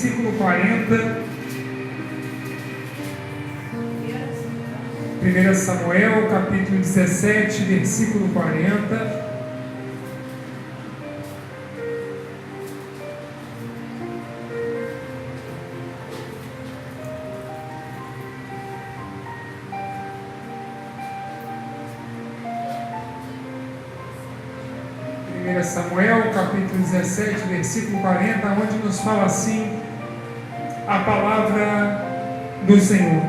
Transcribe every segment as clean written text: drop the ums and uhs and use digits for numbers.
versículo 40. 1 Samuel, capítulo 17, versículo 40. Samuel, capítulo 17, versículo 40, onde nos fala assim a palavra do Senhor.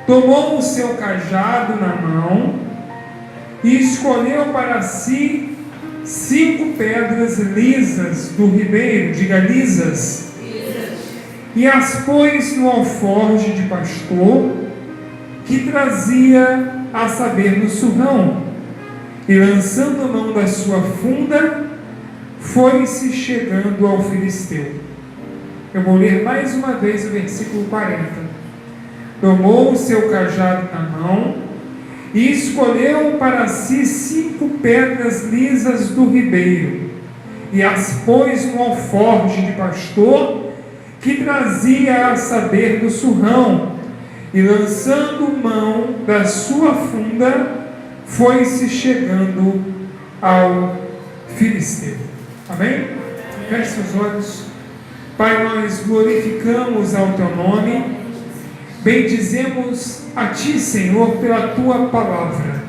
Tomou o seu cajado na mão e escolheu para si 5 pedras lisas do ribeiro, diga lisas, e as pôs no alforje de pastor que trazia, a saber, no surrão. E lançando a mão da sua funda, foi-se chegando ao filisteu. Eu vou ler mais uma vez o versículo 40. Tomou o seu cajado na mão e escolheu para si 5 pedras lisas do ribeiro, e as pôs no alforje de pastor que trazia, a saber, do surrão, e lançando mão da sua funda, foi-se chegando ao filisteu. Amém? Feche seus olhos. Pai, nós glorificamos ao Teu nome, bendizemos a Ti, Senhor, pela Tua palavra.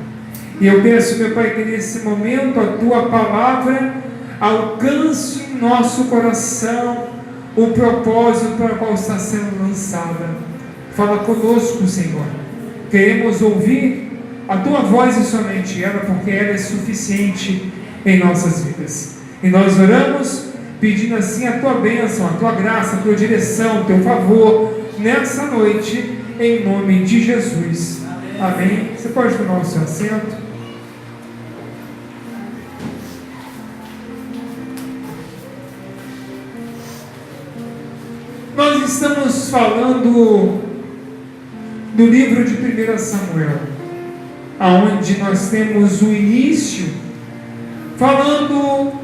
E eu peço, meu Pai, que nesse momento a Tua palavra alcance em nosso coração o propósito para o qual está sendo lançada. Fala conosco, Senhor. Queremos ouvir a Tua voz e somente ela, porque ela é suficiente em nossas vidas. E nós oramos pedindo assim a Tua bênção, a Tua graça, a Tua direção, o Teu favor nessa noite, em nome de Jesus. Amém. Você pode tomar o seu assento. Nós estamos falando do livro de 1 Samuel, aonde nós temos o início falando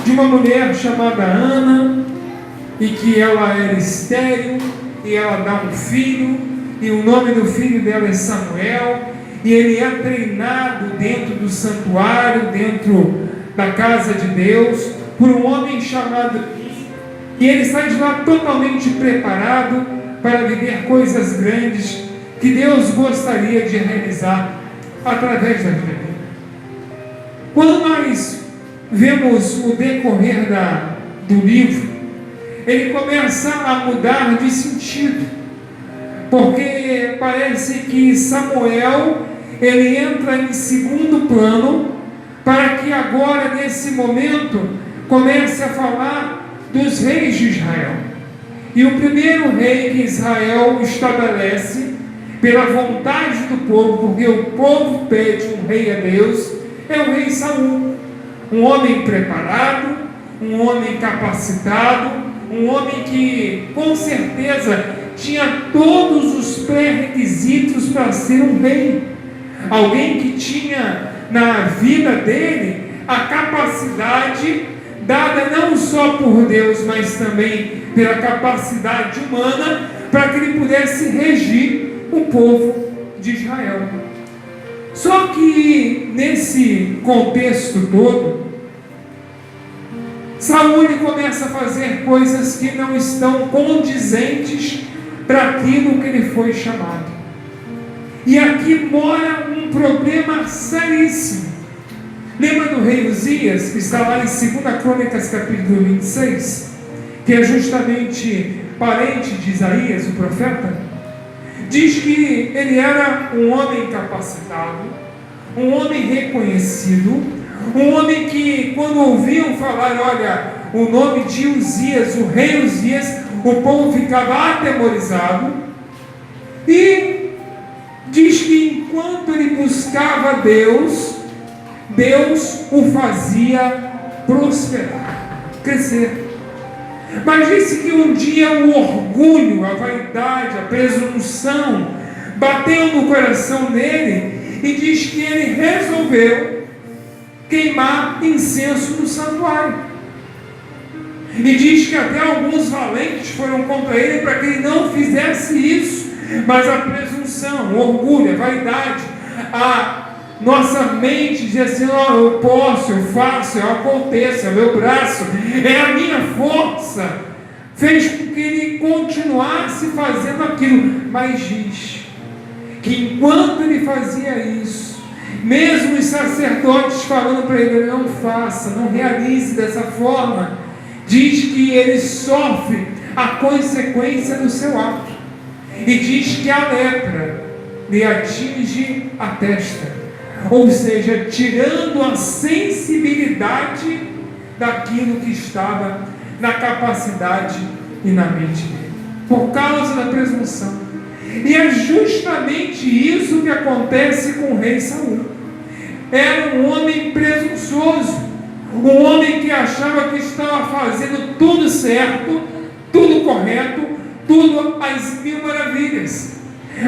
de uma mulher chamada Ana, e que ela era estéril, e ela dá um filho, e o nome do filho dela é Samuel, e ele é treinado dentro do santuário, dentro da casa de Deus, por um homem chamado Eli, e ele sai de lá totalmente preparado para viver coisas grandes que Deus gostaria de realizar através da vida dele. Quando nós vemos o decorrer do livro, ele começa a mudar de sentido, porque parece que Samuel ele entra em segundo plano, para que agora, nesse momento, comece a falar dos reis de Israel. E o primeiro rei que Israel estabelece, pela vontade do povo, porque o povo pede um rei a Deus, é o rei Saul. Um homem preparado, um homem capacitado, um homem que com certeza tinha todos os pré-requisitos para ser um rei. Alguém que tinha na vida dele a capacidade dada não só por Deus, mas também pela capacidade humana, para que ele pudesse regir o povo de Israel. Só que nesse contexto todo, Saul começa a fazer coisas que não estão condizentes para aquilo que ele foi chamado. E aqui mora um problema seríssimo. Lembra do rei Uzias, que está lá em 2 Crônicas, capítulo 26, que é justamente parente de Isaías, o profeta? Diz que ele era um homem capacitado, um homem reconhecido, um homem que, quando ouviam falar, olha, o nome de Uzias, o rei Uzias, o povo ficava atemorizado. E diz que enquanto ele buscava Deus, Deus o fazia prosperar, crescer. Mas disse que um dia o orgulho, a vaidade, a presunção bateu no coração dele, e diz que ele resolveu queimar incenso no santuário. E diz que até alguns valentes foram contra ele para que ele não fizesse isso. Mas a presunção, o orgulho, a vaidade, a nossa mente diz assim: oh, eu posso, eu faço, eu aconteço, é o meu braço, é a minha força, fez com que ele continuasse fazendo aquilo. Mas diz que enquanto ele fazia isso, mesmo os sacerdotes falando para ele: não faça, não realize dessa forma, diz que ele sofre a consequência do seu ato. E diz que a lepra lhe atinge a testa, ou seja, tirando a sensibilidade daquilo que estava na capacidade e na mente dele, por causa da presunção. E é justamente isso que acontece com o rei Saul. Era um homem presunçoso, um homem que achava que estava fazendo tudo certo, tudo correto, tudo às mil maravilhas.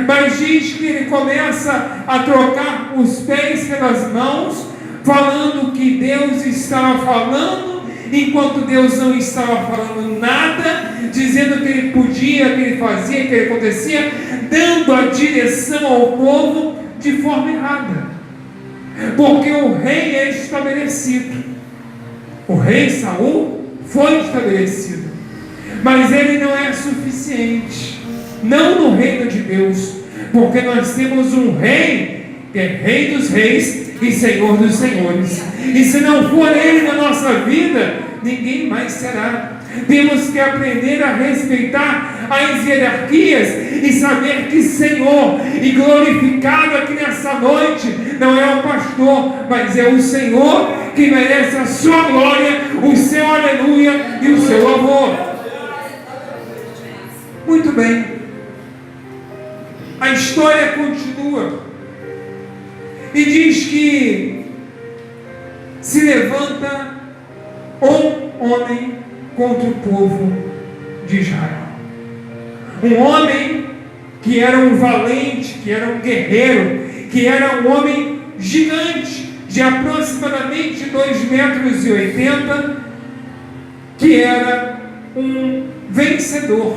Mas diz que ele começa a trocar os pés pelas mãos, falando que Deus estava falando, enquanto Deus não estava falando nada, dizendo que ele podia, que ele fazia, que ele acontecia, dando a direção ao povo de forma errada. Porque o rei é estabelecido. O rei Saul foi estabelecido, mas ele não é suficiente, não no reino de Deus, porque nós temos um rei que é rei dos reis e senhor dos senhores, e se não for ele na nossa vida, ninguém mais será. Temos que aprender a respeitar as hierarquias e saber que Senhor, e glorificado aqui nessa noite, não é o pastor, mas é o Senhor que merece a sua glória, o seu aleluia e o seu louvor. Muito bem, a história continua e diz que se levanta um homem contra o povo de Israel, um homem que era um valente, que era um guerreiro, que era um homem gigante, de aproximadamente 2,80 metros, que era um vencedor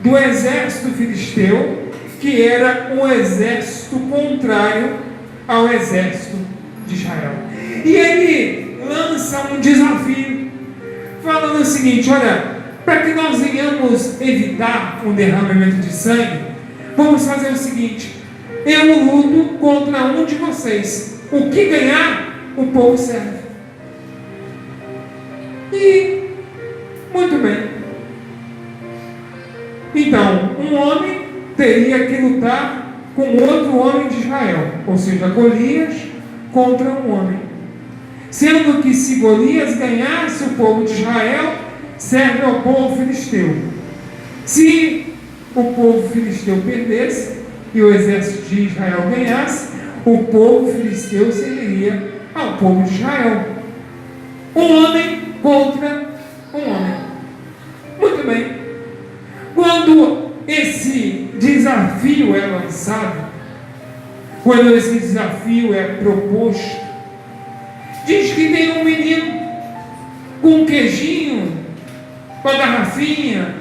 do exército filisteu, que era um exército contrário ao exército de Israel. E ele lança um desafio, falando o seguinte: olha, para que nós venhamos evitar um derramamento de sangue, vamos fazer o seguinte: eu luto contra um de vocês, o que ganhar, o povo serve. E, muito bem, então, um homem teria que lutar com outro homem de Israel, ou seja, Golias contra um homem. Sendo que se Golias ganhasse, o povo de Israel serve ao povo filisteu. Se o povo filisteu perdesse e o exército de Israel ganhasse, o povo filisteu serviria ao povo de Israel. Um homem contra um homem. Muito bem. Quando esse desafio é lançado, quando esse desafio é proposto, diz que tem um menino com um queijinho, com a garrafinha,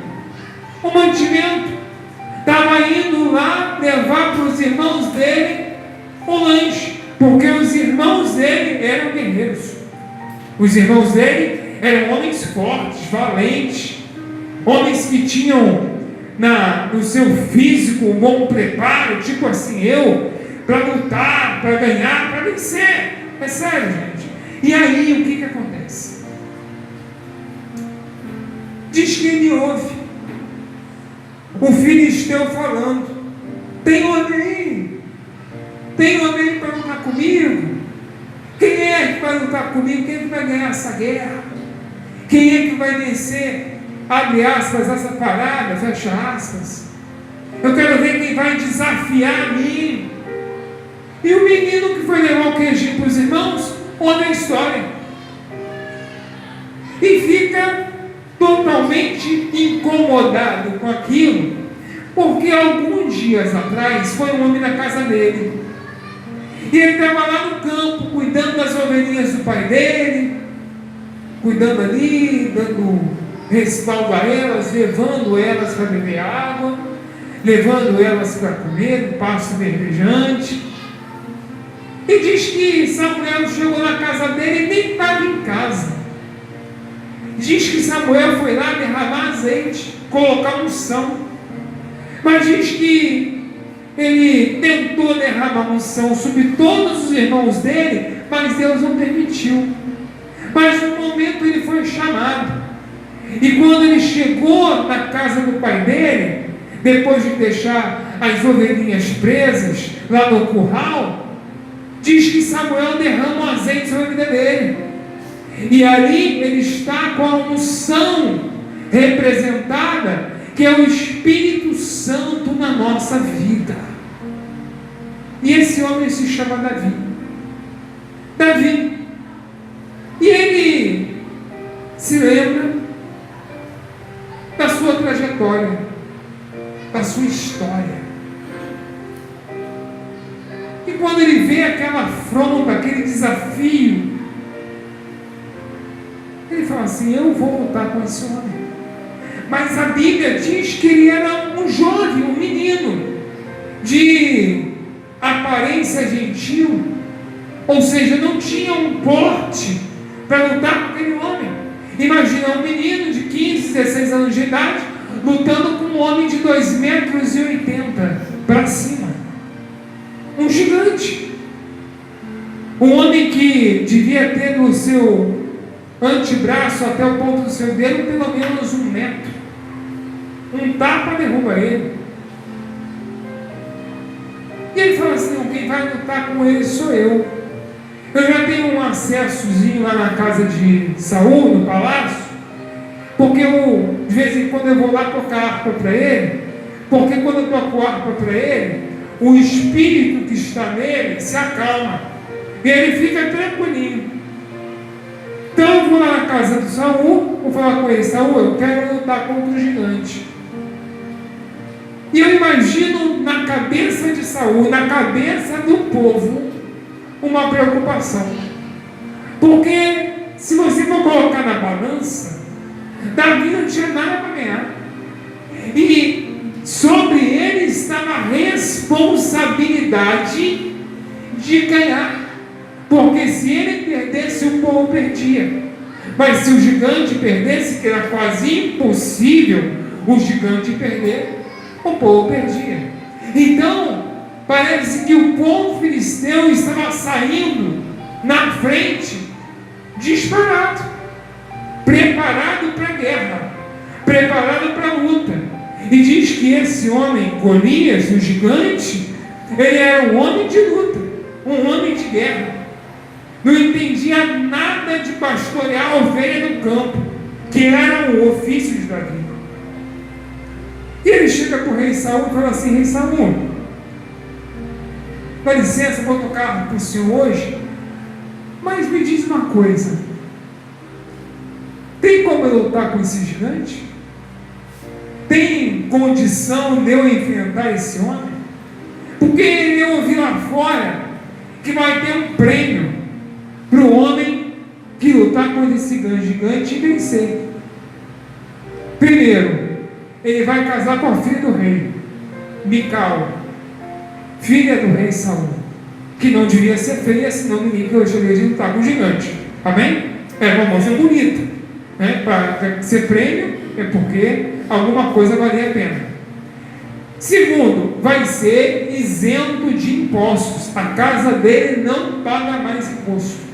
um mantimento, estava indo lá levar para os irmãos dele o lanche, porque os irmãos dele eram guerreiros. Os irmãos dele eram homens fortes, valentes, homens que tinham no seu físico um bom preparo, tipo assim, para lutar, para ganhar, para vencer. É sério, gente. E aí, o que acontece? Diz que ele ouve o filisteu falando: tem homem para lutar comigo? Quem é que vai lutar comigo? Quem é que vai ganhar essa guerra? Quem é que vai vencer? Abre aspas, essa parada, fecha aspas. Eu quero ver quem vai desafiar a mim. E o menino que foi levar o queijinho para os irmãos, ouve a história e fica totalmente incomodado com aquilo, porque alguns dias atrás foi um homem na casa dele, e ele estava lá no campo cuidando das ovelhinhas do pai dele, cuidando ali, dando respalda elas, levando elas para beber água, levando elas para comer um pasto verdejante. E diz que Samuel chegou na casa dele e nem estava em casa. Diz que Samuel foi lá derramar azeite, colocar unção. Mas diz que ele tentou derramar unção sobre todos os irmãos dele, mas Deus não permitiu. Mas no momento ele foi chamado. E quando ele chegou na casa do pai dele, depois de deixar as ovelhinhas presas lá no curral, diz que Samuel derrama o azeite sobre a vida dele. E ali ele está com a unção representada, que é o Espírito Santo na nossa vida. E esse homem se chama Davi. Davi. E ele se lembra da sua trajetória, da sua história. E quando ele vê aquela afronta, aquele desafio, ele fala assim: eu vou lutar com esse homem. Mas a Bíblia diz que ele era um jovem, um menino, de aparência gentil, ou seja, não tinha um porte para lutar com aquele homem. Imagina um menino de 15, 16 anos de idade, lutando com um homem de 2,80 metros para cima. Um gigante. Um homem que devia ter no seu antebraço até o ponto do seu dedo pelo menos 1 metro. Um tapa derruba ele. E ele fala assim: quem vai lutar com ele sou eu. Eu já tenho um acessozinho lá na casa de Saul, no palácio, porque de vez em quando eu vou lá tocar harpa para ele, porque quando eu toco harpa para ele, o espírito que está nele se acalma, e ele fica tranquilinho. Então eu vou lá na casa de Saul, vou falar com ele: Saul, eu quero lutar contra o gigante. E eu imagino na cabeça de Saul, na cabeça do povo, uma preocupação. Porque se você for colocar na balança, Davi não tinha nada para ganhar. E sobre ele estava a responsabilidade de ganhar. Porque se ele perdesse, o povo perdia. Mas se o gigante perdesse, que era quase impossível o gigante perder, o povo perdia. Então, parece que o povo filisteu estava saindo na frente, disparado, preparado para a guerra, preparado para a luta. E diz que esse homem, Golias, o gigante, ele era um homem de luta, um homem de guerra. Não entendia nada de pastorear a ovelha no campo, que era o ofício de Davi. E ele chega para o rei Saul e fala assim: rei Saul, dá licença, vou tocar para o senhor hoje, mas me diz uma coisa: tem como eu lutar com esse gigante? Tem condição de eu enfrentar esse homem? Porque eu ouvi lá fora que vai ter um prêmio para o homem que lutar com esse gigante e vencer. Primeiro, ele vai casar com a filha do rei, Mical, filha do rei Saul, que não devia ser feia, senão ninguém gostaria de lutar com o gigante. Amém? É uma moça bonita, né? Para ser prêmio é porque alguma coisa valia a pena. Segundo, vai ser isento de impostos. A casa dele não paga mais imposto.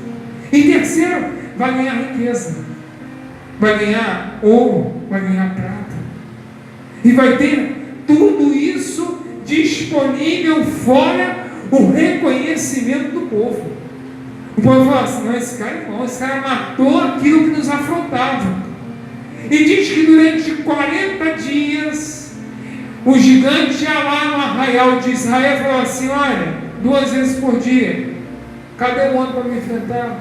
E terceiro, vai ganhar riqueza, vai ganhar ouro, vai ganhar prata, e vai ter tudo isso disponível, fora o reconhecimento do povo. O povo fala assim: não, esse cara é bom, esse cara matou aquilo que nos afrontava. E diz que durante 40 dias o gigante ia lá no arraial de Israel e falou assim: olha, 2 vezes por dia, cadê o homem para me enfrentar?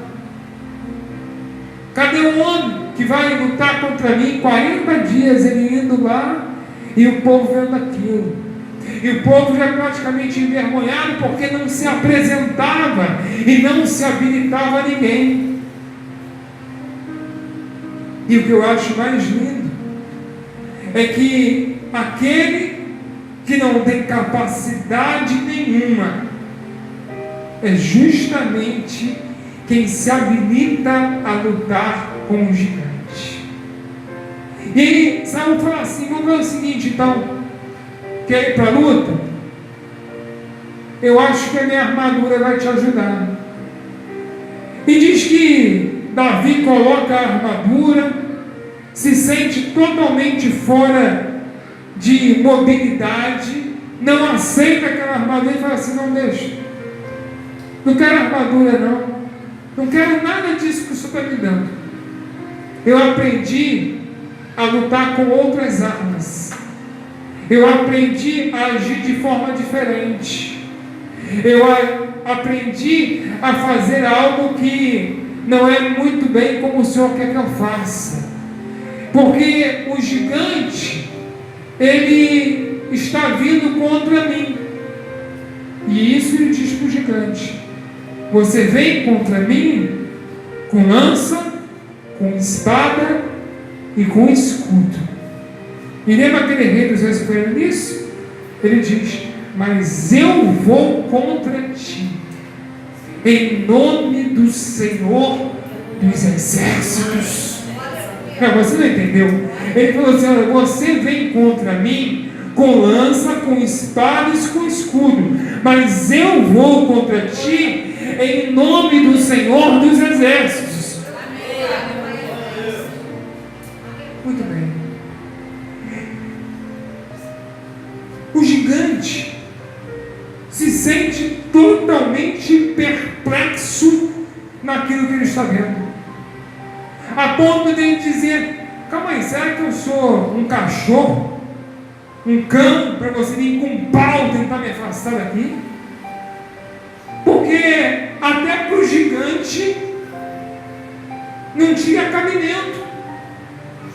Cadê o homem que vai lutar contra mim? 40 dias ele indo lá, e o povo vendo aquilo. E o povo já praticamente envergonhado, porque não se apresentava e não se habilitava a ninguém. E o que eu acho mais lindo é que aquele que não tem capacidade nenhuma é justamente quem se habilita a lutar com o gigante. E aí Saul fala assim: vamos ver o seguinte, então, quer ir para a luta? Eu acho que a minha armadura vai te ajudar. E diz que Davi coloca a armadura, se sente totalmente fora de mobilidade, não aceita aquela armadura e fala assim: não deixa, não quero armadura não quero nada disso que o Senhor está me dando. Eu aprendi a lutar com outras armas, eu aprendi a agir de forma diferente, eu aprendi a fazer algo que não é muito bem como o Senhor quer que eu faça, porque o gigante, ele está vindo contra mim. E isso ele diz para o gigante: você vem contra mim com lança, com espada e com escudo. E lembra aquele rei dos reis que foi nisso? Ele diz: mas eu vou contra ti, em nome do Senhor dos exércitos. Não, você não entendeu? Ele falou assim: olha, você vem contra mim com lança, com espadas, com escudo, mas eu vou contra ti em nome do Senhor dos exércitos. Muito bem. O gigante se sente totalmente perplexo naquilo que ele está vendo, a ponto de ele dizer: calma aí, será que eu sou um cachorro, um cão, para você vir com um pau tentar me afastar daqui? Porque até para o gigante não tinha cabimento.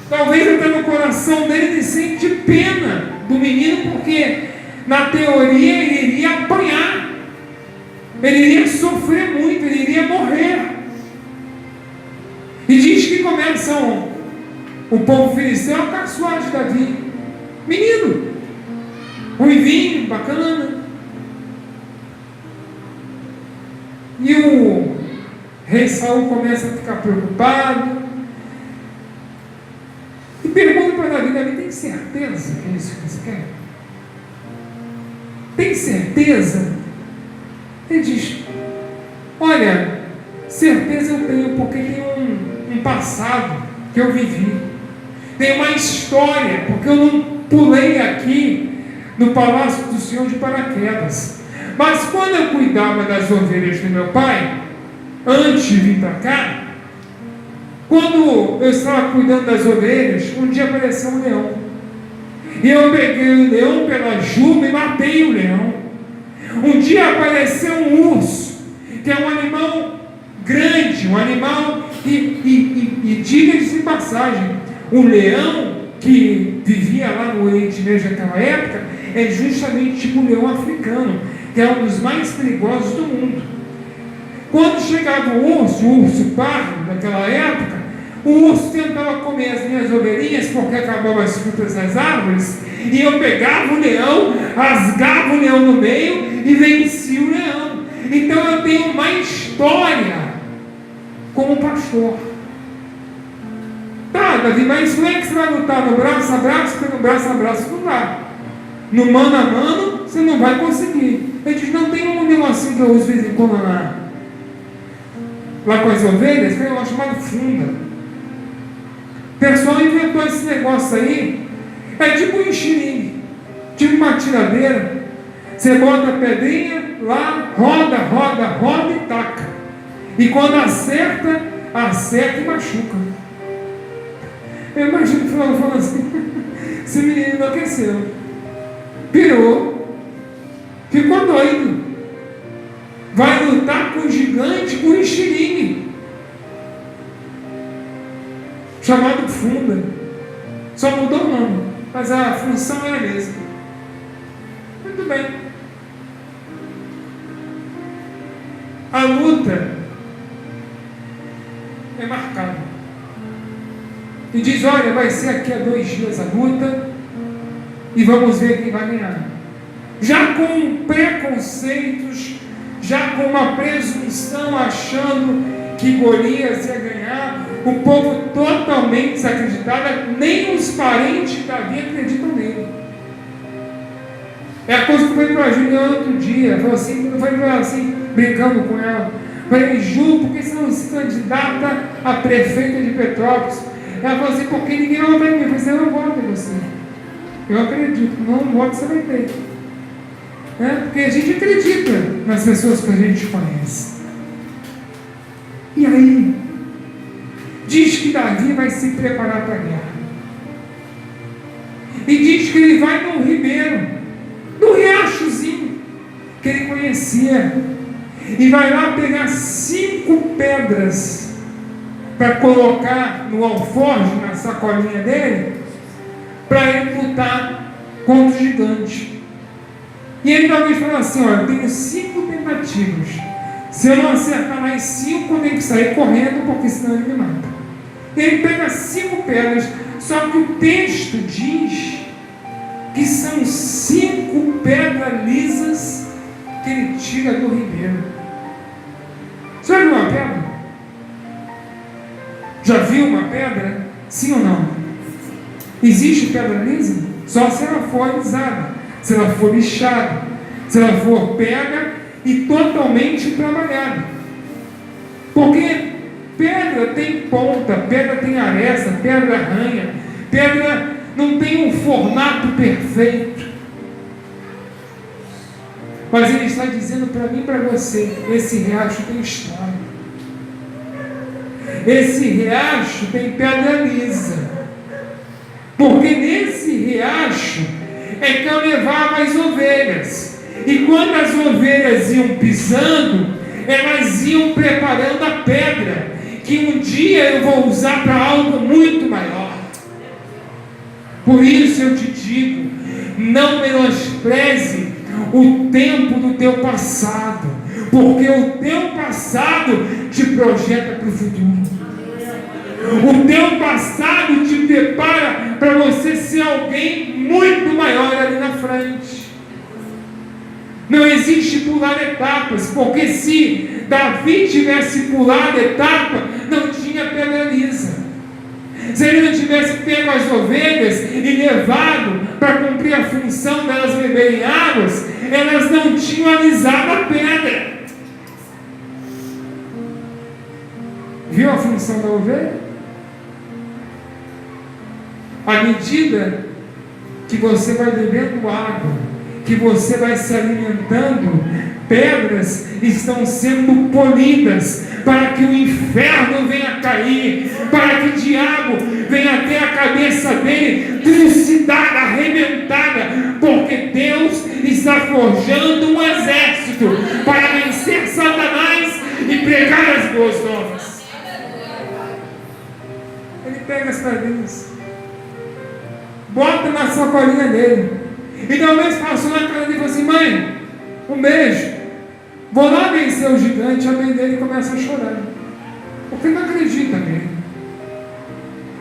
Talvez até no coração dele ele sente pena do menino, porque na teoria ele iria apanhar, ele iria sofrer muito, ele iria morrer. E diz que começam o povo filisteu a caçoar de Davi: menino, ruivinho, bacana. E o rei Saul começa a ficar preocupado e pergunta para Davi: Davi, tem certeza que é isso que você quer? Tem certeza? Ele diz: olha, certeza eu tenho, porque tem um passado que eu vivi, tem uma história, porque eu não pulei aqui no palácio do Senhor de paraquedas. Mas quando eu cuidava das ovelhas do meu pai, antes de vir para cá, quando eu estava cuidando das ovelhas, um dia apareceu um leão. E eu peguei o leão pela juba e matei o leão. Um dia apareceu um urso, que é um animal grande, um animal, e diga-se de passagem, o leão que vivia lá no Oriente Médio naquela época é justamente tipo o leão africano, que é um dos mais perigosos do mundo. Quando chegava o urso pardo daquela época, o urso tentava comer as minhas ovelhinhas, porque acabavam as frutas nas árvores, e eu pegava o leão, rasgava o leão no meio e vencia o leão. Então eu tenho uma história como pastor. Tá, Davi, mas como é que você vai lutar? No braço a braço? Porque no braço a braço não dá. No mano a mano você não vai conseguir. Ele diz: não tem um negocinho que eu uso de vez em quando lá com as ovelhas, tem um negócio chamado funda. O pessoal inventou esse negócio aí. É tipo um enxerigue, tipo uma tiradeira. Você bota a pedrinha lá, roda e taca. E quando acerta e machuca. Eu imagino o fulano falando assim: esse menino enlouqueceu, pirou, ficou doido, vai lutar com o gigante com um enxerigue chamado funda. Só mudou o nome, mas a função era a mesma. Muito bem. A luta é marcada. E diz: olha, vai ser aqui a 2 dias a luta. e vamos ver quem vai ganhar. Já com preconceitos, já com uma presunção, achando que Golias ia ganhar, o povo totalmente desacreditado, nem os parentes de Davi acreditam nele. É a coisa que eu falei para a Juliana outro dia, eu falei para ela assim, brincando com ela, falei, Ju, por que você não se candidata a prefeita de Petrópolis? Ela falou assim, porque ninguém vai votar em mim. Eu falei assim, eu não voto em você. Eu acredito, não voto você vai ter. Porque a gente acredita nas pessoas que a gente conhece. E aí, diz que Davi vai se preparar para a guerra. E diz que ele vai num ribeiro, num riachozinho que ele conhecia, e vai lá pegar 5 pedras para colocar no alforje, na sacolinha dele, para ele lutar contra o gigante. E ele talvez fala assim, olha, eu tenho 5 tentativas, se eu não acertar mais 5, eu tenho que sair correndo, porque senão ele me mata. Ele pega 5 pedras, só que o texto diz que são 5 pedras lisas que ele tira do ribeiro. Você já viu uma pedra? Já viu uma pedra? Sim ou não? Existe pedra lisa? Só se ela for alisada, se ela for lixada, se ela for pega e totalmente trabalhada. Porque pedra tem ponta, pedra tem aresta, pedra arranha, pedra não tem um formato perfeito. Mas ele está dizendo para mim e para você, esse riacho tem história. Esse riacho tem pedra lisa. Porque nesse riacho é que eu levava as ovelhas. E quando as ovelhas iam pisando, elas iam preparando a pedra, que um dia eu vou usar para algo muito maior. Por isso eu te digo, não menospreze o tempo do teu passado, porque o teu passado te projeta para o futuro. O teu passado te prepara para você ser alguém muito maior ali na frente. Não existe pular etapas, porque se Davi tivesse pulado etapa, não tinha pedra lisa. Se ele não tivesse pego as ovelhas e levado para cumprir a função delas beberem águas, elas não tinham alisado a pedra. Viu a função da ovelha? À medida que você vai bebendo água, que você vai se alimentando, pedras estão sendo polidas para que o inferno venha cair, para que o diabo venha até a cabeça dele trucidada, arrebentada, porque Deus está forjando um exército para vencer Satanás e pregar as boas novas. Ele pega as pedrinhas, bota na sacolinha dele, e talvez passou na cara dele e falou assim, mãe, um beijo, vou lá vencer o gigante. A mãe dele começa a chorar, porque não acredita nele.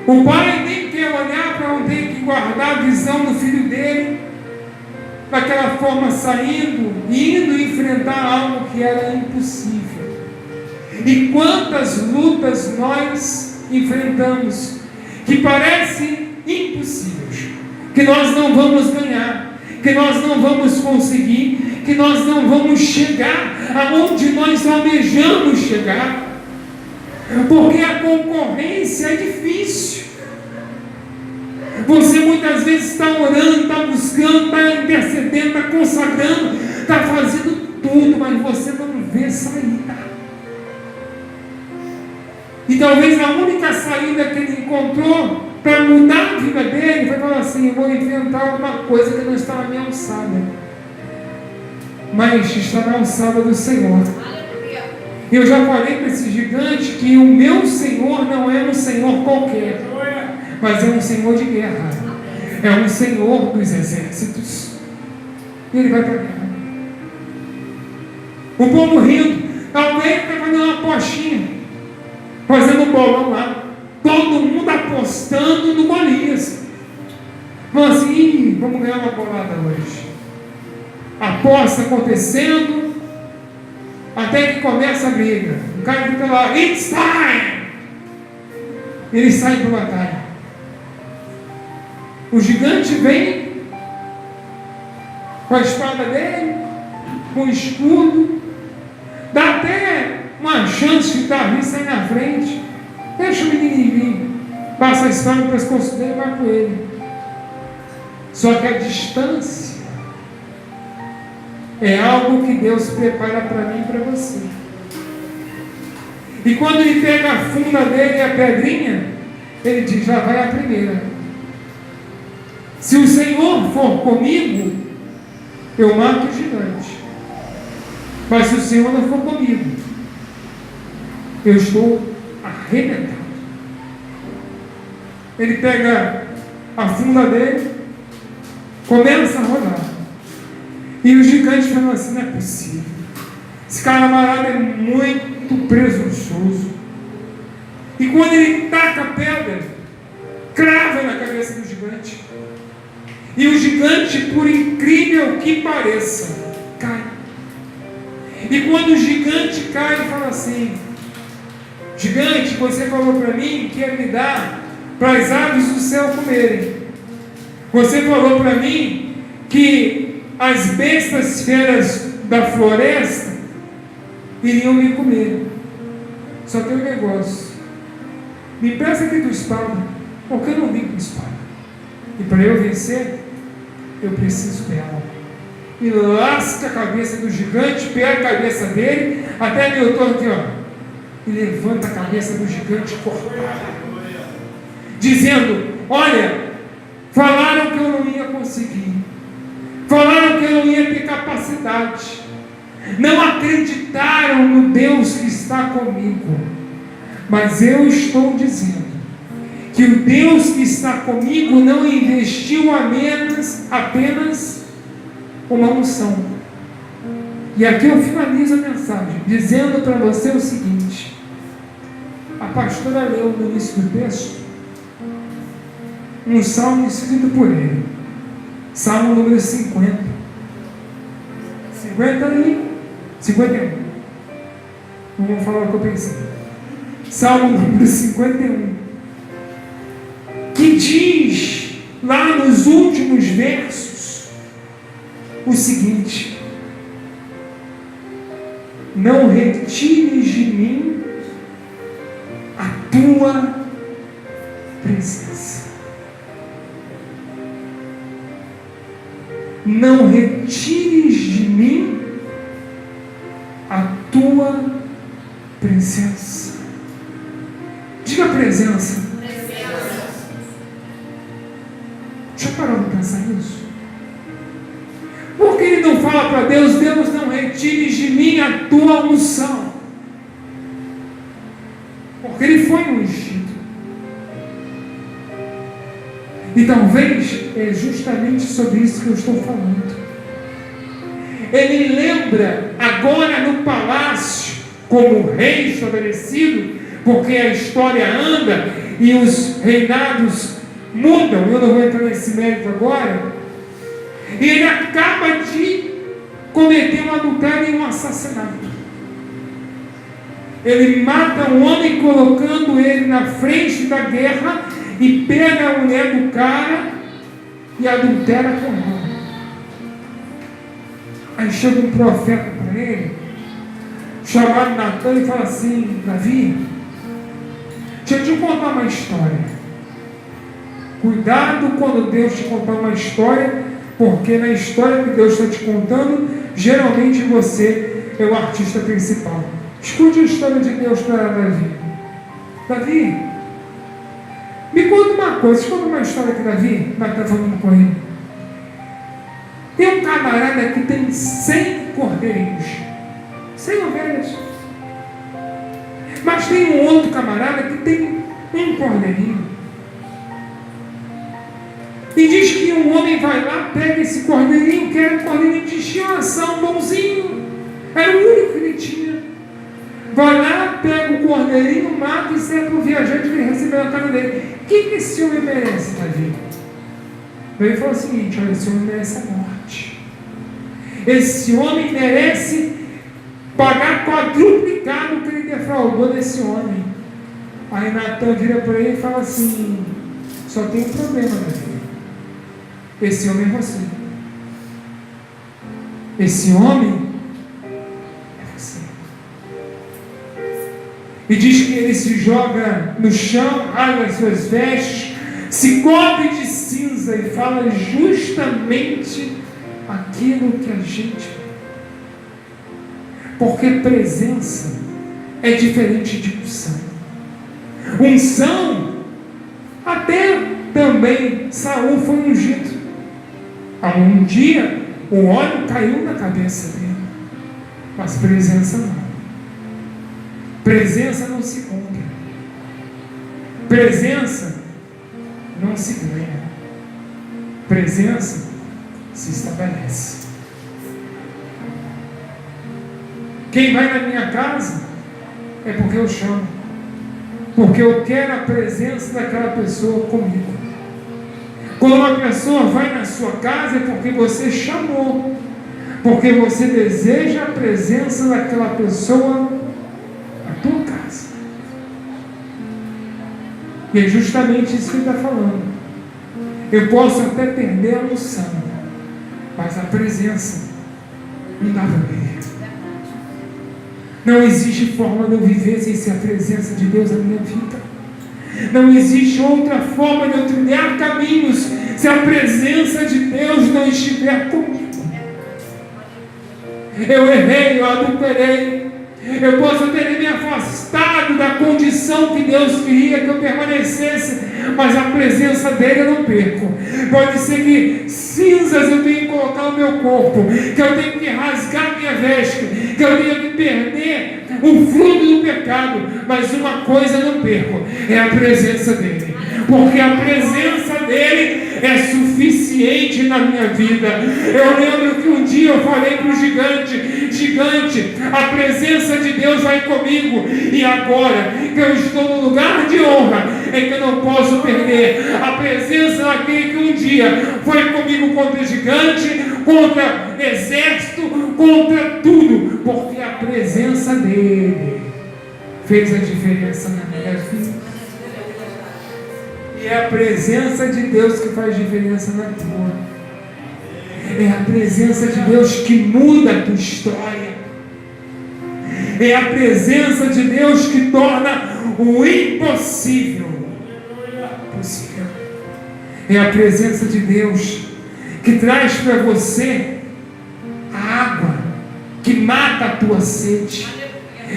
O pai nem quer olhar para onde tem que guardar a visão do filho dele, daquela forma saindo, indo enfrentar algo que era impossível. E quantas lutas nós enfrentamos, que parecem impossíveis, que nós não vamos ganhar, que nós não vamos conseguir, que nós não vamos chegar aonde nós almejamos chegar, porque a concorrência é difícil. Você muitas vezes está orando, está buscando, está intercedendo, está consagrando, está fazendo tudo, mas você não vê saída. E talvez a única saída que ele encontrou para mudar a vida dele foi falar assim, eu vou inventar alguma coisa que não está na minha alçada, mas está na alçada do Senhor. Eu já falei para esse gigante que o meu Senhor não é um Senhor qualquer, mas é um Senhor de guerra, é um Senhor dos exércitos. E ele vai para a guerra. O povo rindo, alguém está fazendo uma apostinha, fazendo um bolão lá, todo mundo apostando no Golias. Falando assim, Ih, vamos ganhar uma bolada hoje. Aposta acontecendo, até que começa a briga. O cara fica lá, it's time! Eles saem para a batalha. O gigante vem com a espada dele, com o escudo, dá até uma chance de Davi sair na frente. Deixa o menino vir, passa a espada no pescoço dele e vai com ele. Só que a distância é algo que Deus prepara para mim e para você. E quando ele pega a funda dele e a pedrinha, ele diz, já vai a primeira. Se o Senhor for comigo, eu mato o gigante. Mas se o Senhor não for comigo, eu estou arrebentado. Ele pega a funda dele, começa a rodar. E o gigante falou assim, não é possível. Esse camarada é muito presunçoso. E quando ele taca a pedra, crava na cabeça do gigante. E o gigante, por incrível que pareça, cai. E quando o gigante cai, ele fala assim, gigante, você falou para mim que ia me dar para as aves do céu comerem. Você falou para mim que as bestas feras da floresta iriam me comer. Só tem um negócio. Me empresta aqui tua espada, porque eu não vim com espada. E para eu vencer, eu preciso dela. E lasca a cabeça do gigante, pega a cabeça dele, até meu torno aqui, ó. E levanta a cabeça do gigante cortada, dizendo, olha, falaram que eu não ia conseguir. Falaram que eu não ia ter capacidade. Não acreditaram no Deus que está comigo. Mas eu estou dizendo que o Deus que está comigo não investiu apenas uma unção. E aqui eu finalizo a mensagem dizendo para você o seguinte. A pastora leu no início do texto um salmo escrito por ele. Salmo número 50. 51. Vamos falar o que eu pensei. Salmo número 51. Que diz lá nos últimos versos o seguinte: não retires de mim a tua presença. Não retires de mim a tua presença. Diga presença. Já parou de pensar nisso? Por que ele não fala para Deus, Deus, não retires de mim a tua unção? Porque ele foi ungido. E talvez é justamente sobre isso que eu estou falando. Ele lembra agora no palácio, como rei estabelecido, porque a história anda e os reinados mudam. Eu não vou entrar nesse mérito agora. E ele acaba de cometer um adultério e um assassinato. Ele mata um homem colocando ele na frente da guerra e pega a mulher do cara e adultera com ela. Aí chega um profeta para ele, chamado Natan, e fala assim: Davi, deixa eu te contar uma história. Cuidado quando Deus te contar uma história, porque na história que Deus está te contando, geralmente você é o artista principal. Escute a história de Deus para Davi. Davi, me conta uma coisa, escuta uma história que Davi vai estar falando com ele. Tem um camarada que tem 100 cordeirinhos, 100 ovelhas. Mas tem um outro camarada que tem um cordeirinho. E diz que um homem vai lá, pega esse cordeirinho, que era um cordeirinho de estimação, bonzinho. Era o único que ele tinha. Vai lá, pega o cordeirinho, mata e serve para o viajante que ele recebeu na casa dele. O que esse homem merece, Davi? veio e falou o seguinte: olha, esse homem merece a morte. Esse homem merece pagar quadruplicado o que ele defraudou desse homem. Aí Natan vira para ele e fala assim: só tem um problema, meu filho. Esse homem é você. Esse homem é você. E diz que ele se joga no chão, rasga as suas vestes, se cobre de cinza e fala justamente aquilo que a gente vê. Porque presença é diferente de unção. Unção, até também Saul foi ungido. Um dia o óleo caiu na cabeça dele, mas presença não. Presença não se compra. Presença não se ganha. Presença se estabelece. Quem vai na minha casa é porque eu chamo, porque eu quero a presença daquela pessoa comigo. Quando uma pessoa vai na sua casa é porque você chamou, porque você deseja a presença daquela pessoa na tua casa. E é justamente isso que ele está falando. Eu posso até perder a unção, mas a presença não dá para perder. Não existe forma de eu viver sem ser a presença de Deus na minha vida. Não existe outra forma de eu trilhar caminhos se a presença de Deus não estiver comigo. Eu errei, eu adulterei, eu posso ter me afastado da condição que Deus queria que eu permanecesse, mas a presença dele eu não perco. Pode ser que cinzas eu tenha que colocar no meu corpo, que eu tenho que rasgar minha veste, que eu tenho que perder o fruto do pecado, mas uma coisa eu não perco, é a presença dele, porque a presença dele é suficiente na minha vida. Eu lembro que um dia eu falei para o gigante: gigante, a presença de Deus vai comigo, e agora que eu estou no lugar de honra, é que eu não posso perder a presença daquele que um dia foi comigo contra gigante, contra exército, contra tudo, porque a presença dele fez a diferença na minha vida. E é a presença de Deus que faz diferença na tua. É a presença de Deus que muda a tua história. É a presença de Deus que torna o impossível possível. É a presença de Deus que traz para você a água que mata a tua sede.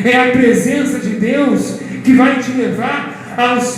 É a presença de Deus que vai te levar aos